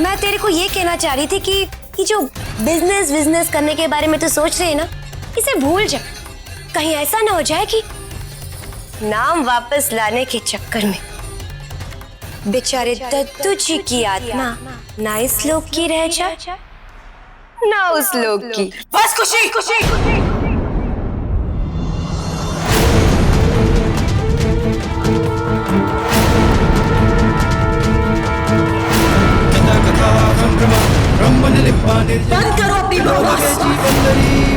मैं तेरे को ये कहना चाह रही थी कि ये जो बिजनेस करने के बारे में तो सोच रहे हैं ना, इसे भूल जा। कहीं ऐसा ना हो जाए कि नाम वापस लाने के चक्कर में बेचारे दद्दू जी की आत्मा ना इस लोक की रह जाए ना उस लोक की। बस खुशी खुशी बंद करो अपनी बकवास।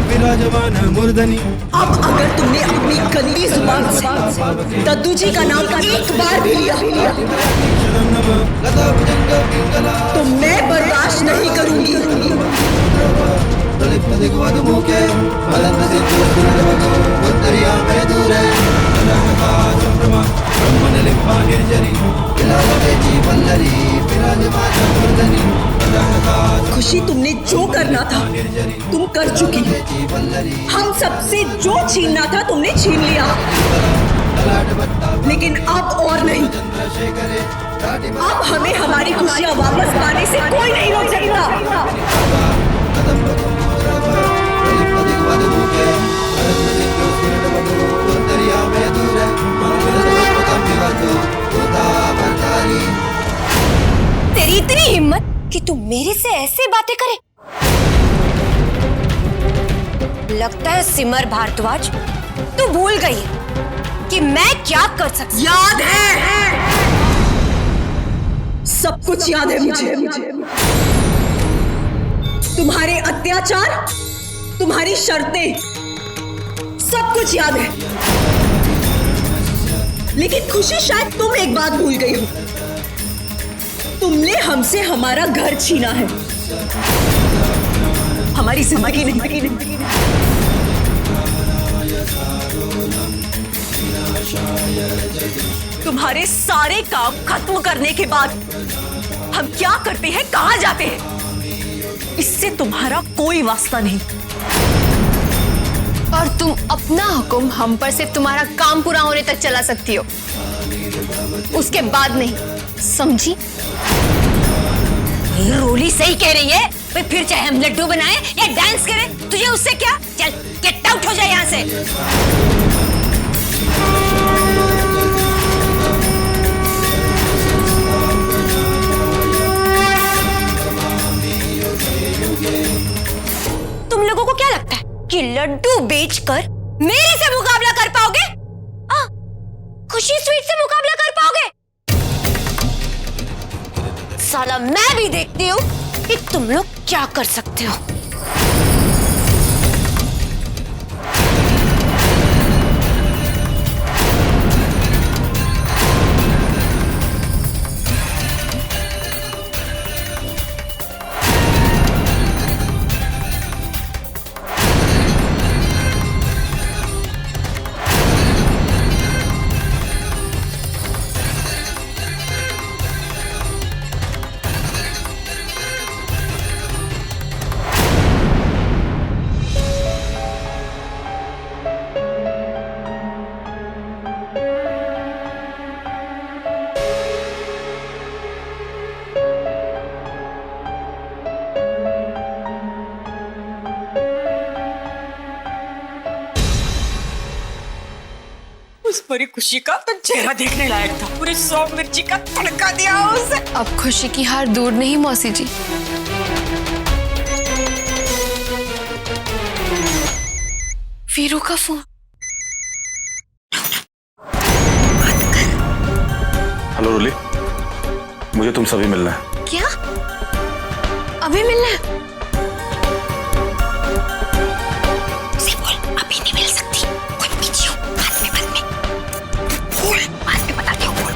विराजमान मूर्धनी। अब अगर तुमने अपनी गंदी जुबान से दद्दू जी का नाम एक बार भी लिया तो मैं बर्दाश्त नहीं करूंगी। खुशी, तुमने जो करना था तुम कर चुकी। हम सबसे जो छीनना था तुमने छीन लिया, लेकिन अब और नहीं। अब हमें हमारी खुशियां वापस पाने से कोई नहीं रोक सकता। तेरी इतनी हिम्मत कि तू मेरे से ऐसे बातें करे? लगता है सिमर भारद्वाज तू भूल गई है कि मैं क्या कर सकती। याद है, सब कुछ याद है मुझे। तुम्हारे अत्याचार, तुम्हारी शर्तें, सब कुछ याद है। लेकिन खुशी, शायद तुम एक बात भूल गई हो। तुमने हमसे हमारा घर छीना है, हमारी जिंदगी नहीं। तुम्हारे सारे काम खत्म करने के बाद हम क्या करते हैं, कहां जाते हैं, इससे तुम्हारा कोई वास्ता नहीं। और तुम अपना हुक्म हम पर सिर्फ तुम्हारा काम पूरा होने तक चला सकती हो, उसके बाद नहीं, समझी? रोली सही कह रही है। फिर चाहे हम लड्डू बनाए या डांस करें, तुझे उससे क्या? चल गेट आउट हो जाए यहाँ से। तुम लोगों को क्या लगता है कि लड्डू बेचकर मेरे से मुकाबला कर पाओगे? खुशी स्वीट से मुकाबला कर पाओगे? साला मैं भी देखती हूँ कि तुम लोग क्या कर सकते हो। उस पूरी खुशी का तो चेहरा देखने लायक था। पूरी 100 मिर्ची का तड़का दिया उसे। अब खुशी की हार दूर नहीं मौसी जी। वीरू का फोन। हेलो रोली, मुझे तुमसे अभी मिलना है। क्या? अभी मिलना है? उसे बोल अभी नहीं मिल सकती, कोई पीछे हो। बाद में बोल, बाद में बताती हूँ। बोल।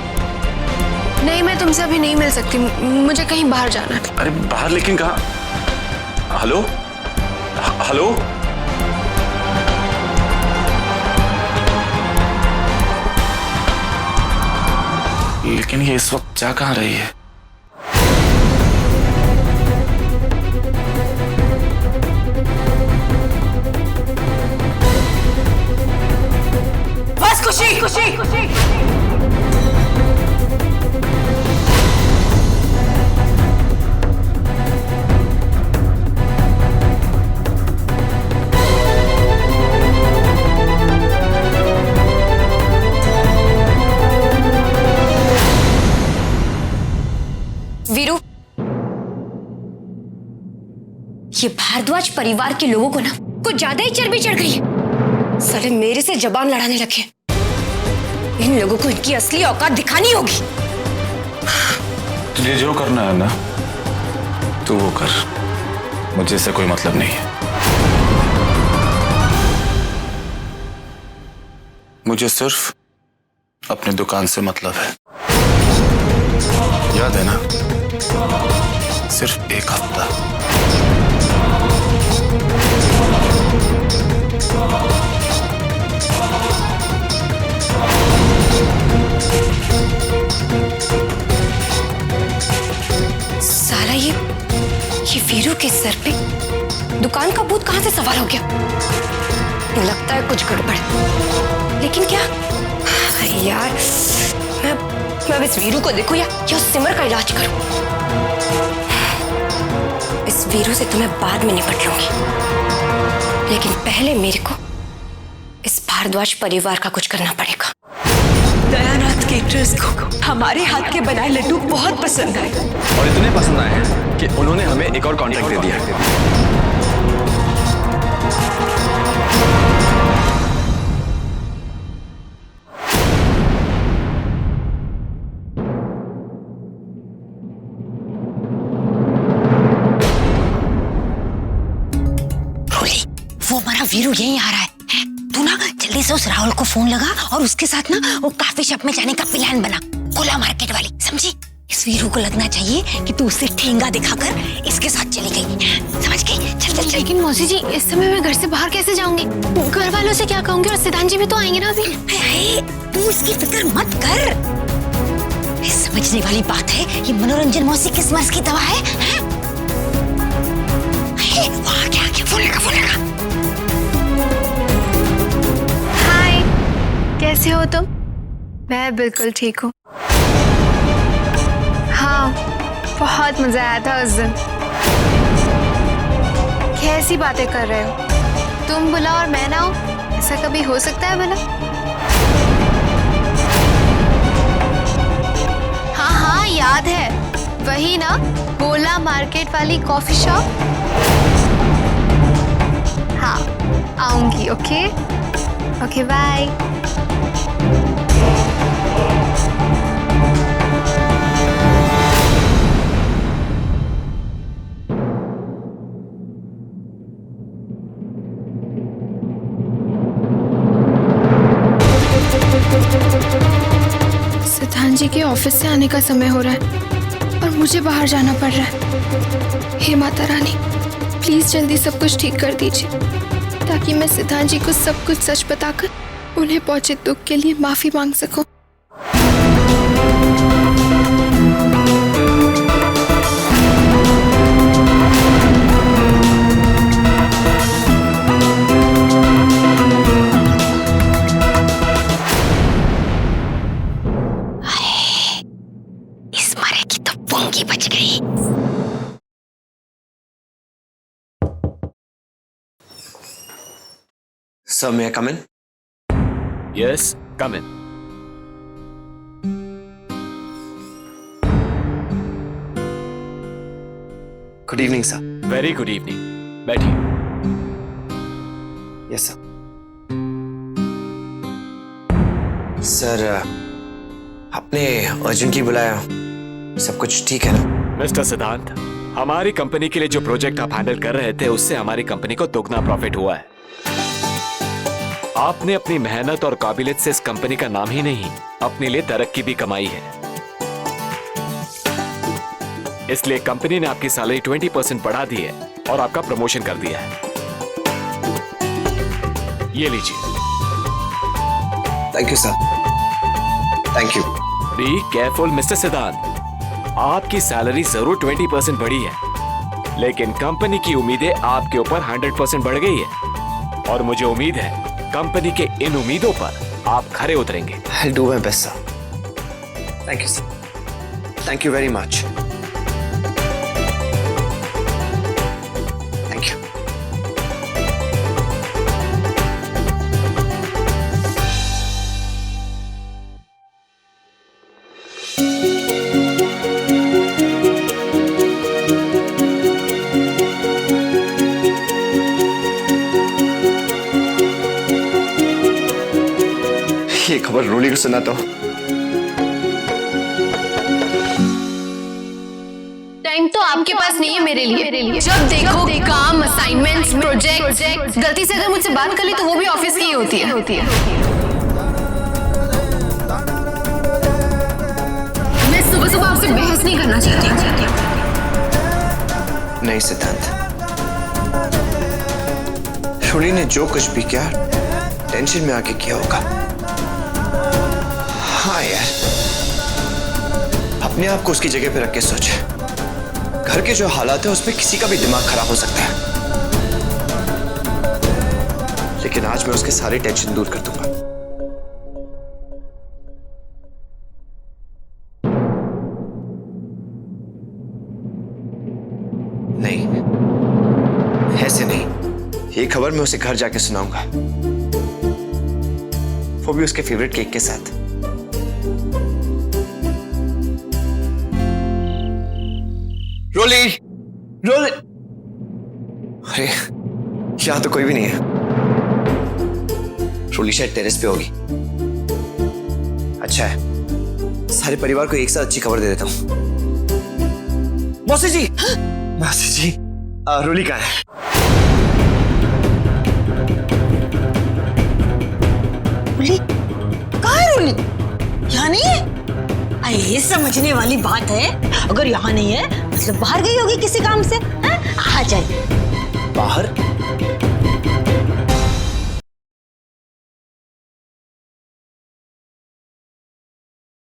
नहीं, मैं तुमसे अभी नहीं मिल सकती, मुझे कहीं बाहर जाना है। अरे बाहर? लेकिन कहाँ? हेलो हेलो, लेकिन ये इस वक्त जा कहाँ रही है? बस खुशी खुशी खुशी। ये भारद्वाज परिवार के लोगों को ना कुछ ज्यादा ही चर्बी चढ़ गई है। साले मेरे से जबान लड़ाने लगे। इन लोगों को इनकी असली औकात दिखानी होगी। तुझे जो करना है ना तू वो कर, मुझे इससे कोई मतलब नहीं है। मुझे सिर्फ अपनी दुकान से मतलब है। याद है ना, सिर्फ एक हफ्ता। साला ये वीरू के सर पे दुकान का भूत कहां से सवार हो गया? लगता है कुछ गड़बड़ है। लेकिन क्या यार, मैं इस वीरू को देखूं या उस सिमर का इलाज करूं? इस वीरू से तो मैं बाद में निपट लूंगी, लेकिन पहले मेरे को इस भारद्वाज परिवार का कुछ करना पड़ेगा। दयानाथ केटरर्स को हमारे हाथ के बनाए लड्डू बहुत पसंद आए, और इतने पसंद आए हैं कि उन्होंने हमें एक और कॉन्ट्रैक्ट दे दिया। वो हमारा वीरू यहीं आ रहा है। तू ना जल्दी से उस राहुल को फोन लगा और उसके साथ ना वो कॉफी शॉप में जाने का प्लान बना, खुला मार्केट वाली, समझी? इस वीरू को लगना चाहिए कि तू उससे ठेंगा दिखाकर इसके साथ चली गई, समझ गई? चल चल चल। लेकिन मौसी जी, इस समय मैं घर से बाहर कैसे जाऊंगी? घर वालों से क्या कहूंगी? और सिद्धांत जी भी तो आएंगे ना अभी। तू इसकी फिक्र मत कर। समझने वाली बात है, ये मनोरंजन मौसी किस मर्ज की दवा है? वहाँ क्या फोन लगा। हाय, कैसे हो तुम? मैं बिल्कुल ठीक हूँ। हाँ, बहुत मजा आया था उस दिन। कैसी बातें कर रहे हो? तुम बुलाओ और मैं ना हो, ऐसा कभी हो सकता है भला? हाँ, याद है, वही ना, गोला मार्केट वाली कॉफी शॉप। हाँ, आऊंगी। Okay bye. सिद्धांत जी के ऑफिस से आने का समय हो रहा है और मुझे बाहर जाना पड़ रहा है। हे माता रानी, प्लीज जल्दी सब कुछ ठीक कर दीजिए, ताकि मैं सिद्धांत जी को सब कुछ सच बताकर उन्हें पहुंचे दुख के लिए माफी मांग सकूं। इस मारे की तो पुंगी बच गई। Sir, may I come in? Yes, come in. Good evening, sir. Very good evening. बैठिए। Yes, sir. सर, आपने अर्जुन की बुलाया, सब कुछ ठीक है ना? मिस्टर सिद्धांत, हमारी कंपनी के लिए जो प्रोजेक्ट आप हैंडल कर रहे थे, उससे हमारी कंपनी को दोगुना प्रॉफिट हुआ है। आपने अपनी मेहनत और काबिलियत से इस कंपनी का नाम ही नहीं, अपने लिए तरक्की भी कमाई है। इसलिए कंपनी ने आपकी सैलरी 20% बढ़ा दी है और आपका प्रमोशन कर दिया है। ये लीजिए। Thank you sir, thank you. Be careful mister सिद्धांत, आपकी सैलरी जरूर 20% बढ़ी है, लेकिन कंपनी की उम्मीदें आपके ऊपर 100% बढ़ गई है और मुझे उम्मीद है कंपनी के इन उम्मीदों पर आप खरे उतरेंगे। I'll do my best, sir. Thank you, sir. Thank you very much. Thank you. ये खबर रोली को सुनाता हूँ। टाइम तो आपके पास नहीं है मेरे लिए। जब देखो काम, असाइनमेंट्स, प्रोजेक्ट, गलती से अगर मुझसे बात कर ली तो वो भी ऑफिस की ही होती है। मैं सुबह सुबह आपसे बहस नहीं करना चाहती। नहीं सिद्धांत, रोली ने जो कुछ भी किया टेंशन में आके किया होगा। हाँ यार, अपने आप को उसकी जगह पे रख के सोचे। घर के जो हालात है उसमें किसी का भी दिमाग खराब हो सकता है, लेकिन आज मैं उसके सारी टेंशन दूर कर दूंगा। नहीं, ऐसे नहीं। ये खबर मैं उसे घर जाके सुनाऊंगा, वो भी उसके फेवरेट केक के साथ। रोली, रोली। अरे यहां तो कोई भी नहीं है। रोली शायद टेरेस पे होगी। अच्छा है, सारे परिवार को एक साथ अच्छी खबर दे देता हूं। मौसी जी, मौसी जी, रोली कहाँ है? रोली कहाँ है? रोली यहाँ नहीं है? अरे ये समझने वाली बात है, अगर यहाँ नहीं है मतलब बाहर गई होगी किसी काम से। आ जाए। बाहर?